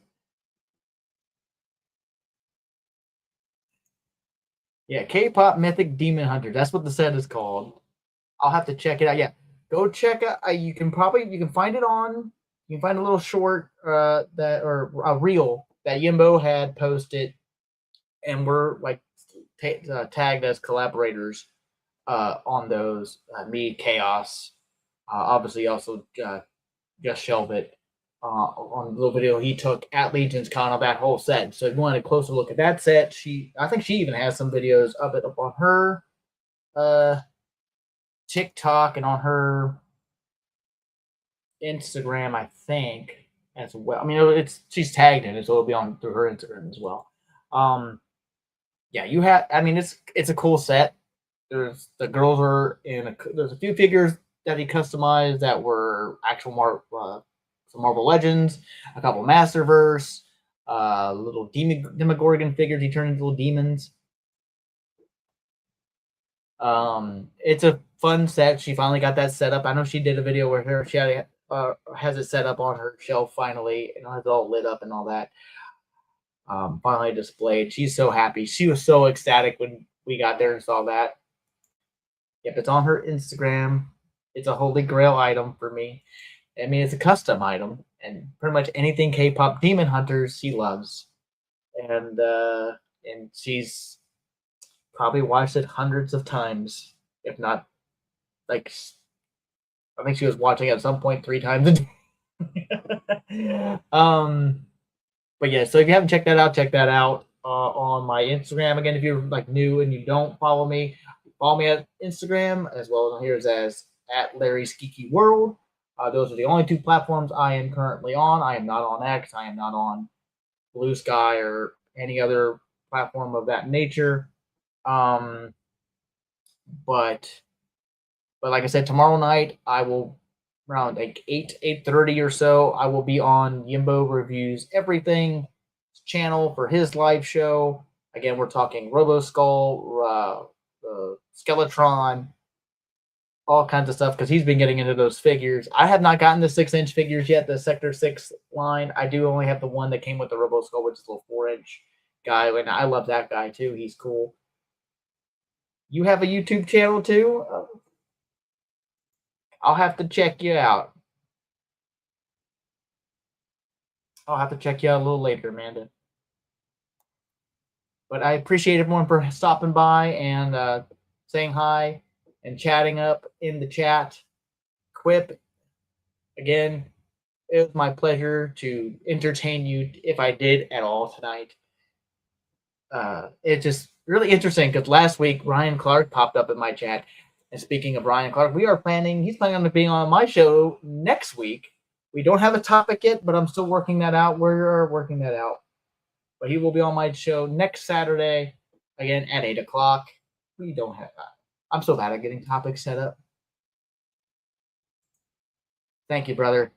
Speaker 1: Yeah, K-pop Mythic Demon Hunter. That's what the set is called. I'll have to check it out. Yeah, go check it. You can find it on. You can find a little short that or a reel that Yimbo had posted, and we're like tagged as collaborators on those. Me, Chaos, obviously also Just Shelve It on the little video he took at Legion's Con of that whole set. So if you want a closer look at that set, I think she even has some videos of it up on her TikTok and on her Instagram, I think, as well. I mean, she's tagged in it, so it'll be on through her Instagram as well. Yeah, you have. I mean, it's a cool set. There's the girls are there's a few figures that he customized that were actual some Marvel Legends, a couple Masterverse, little Demogorgon figures. He turned into little demons. It's a fun set. She finally got that set up. I know she did a video where she has it set up on her shelf finally, and it's all lit up and all that. Finally displayed. She's so happy. She was so ecstatic when we got there and saw that. Yep, it's on her Instagram. It's a holy grail item for me. I mean, it's a custom item, and pretty much anything K-pop Demon Hunters she loves, and she's probably watched it hundreds of times, if not like I think she was watching at some point 3 times a day. But yeah, so if you haven't checked that out, check that out on my Instagram. Again, if you're like new and you don't follow me at Instagram as well as here's as at Larry's Geeky World. Those are the only 2 platforms I am currently on. I am not on X. I am not on Blue Sky or any other platform of that nature. But like I said, tomorrow night I will around like 8:30 or so. I will be on Yimbo Reviews Everything channel for his live show. Again, we're talking Robo Skull, Skeletron, all kinds of stuff because he's been getting into those figures. I have not gotten the 6-inch figures yet, the Sector 6 line. I do only have the one that came with the Robo Skull, which is a little 4-inch guy, and I love that guy too. He's cool. You have a YouTube channel too? I'll have to check you out. I'll have to check you out a little later, Amanda. But I appreciate everyone for stopping by and saying hi and chatting up in the chat. Quip, again, it was my pleasure to entertain you if I did at all tonight. It's just really interesting because last week Ryan Clark popped up in my chat. And speaking of Ryan Clark, he's planning on being on my show next week. We don't have a topic yet, but I'm still working that out. We're working that out. But he will be on my show next Saturday, again at 8 o'clock. We don't have that. I'm so bad at getting topics set up. Thank you, brother.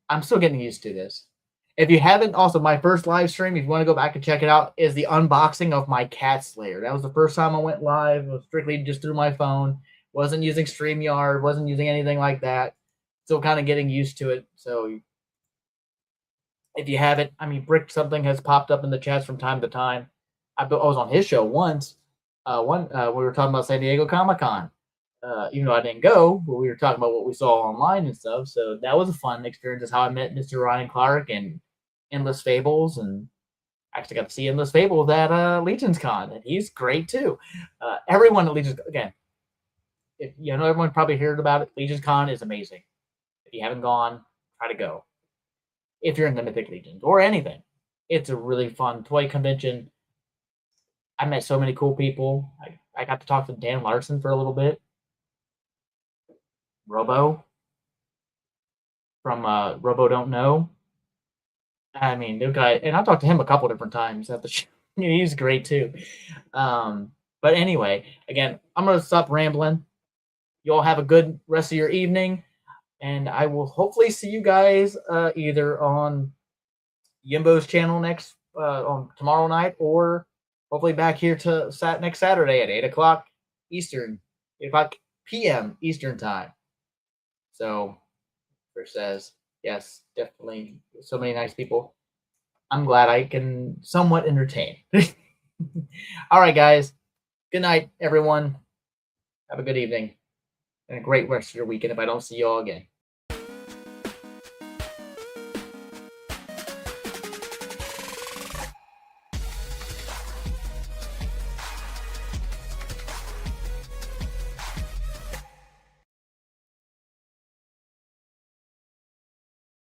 Speaker 1: I'm still getting used to this. If you haven't, also my first live stream, if you want to go back and check it out, is the unboxing of my Cat Slayer. That was the first time I went live. It was strictly just through my phone. Wasn't using StreamYard. Wasn't using anything like that. Still kind of getting used to it. So if you haven't, I mean, Brick something has popped up in the chats from time to time. I was on his show once. We were talking about San Diego Comic-Con. Even though I didn't go, but we were talking about what we saw online and stuff. So that was a fun experience. That's how I met Mr. Ryan Clark and Endless Fables, and actually got to see Endless Fables at Legion's Con, and he's great too. Everyone at Legion's, again, if you know, everyone probably heard about it. Legion's Con is amazing. If you haven't gone, try to go. If you're into Mythic Legions or anything, it's a really fun toy convention. I met so many cool people. I got to talk to Dan Larson for a little bit. Robo from Robo Don't Know. I mean, the guy, and I talked to him a couple different times at the show. He's great too. But anyway, again, I'm going to stop rambling. You all have a good rest of your evening, and I will hopefully see you guys either on Yimbo's channel next on tomorrow night, or hopefully back here to next Saturday at 8 o'clock Eastern, 8 o'clock p.m. Eastern time. So, Chris says, yes, definitely. So many nice people. I'm glad I can somewhat entertain. All right, guys. Good night, everyone. Have a good evening and a great rest of your weekend if I don't see you all again.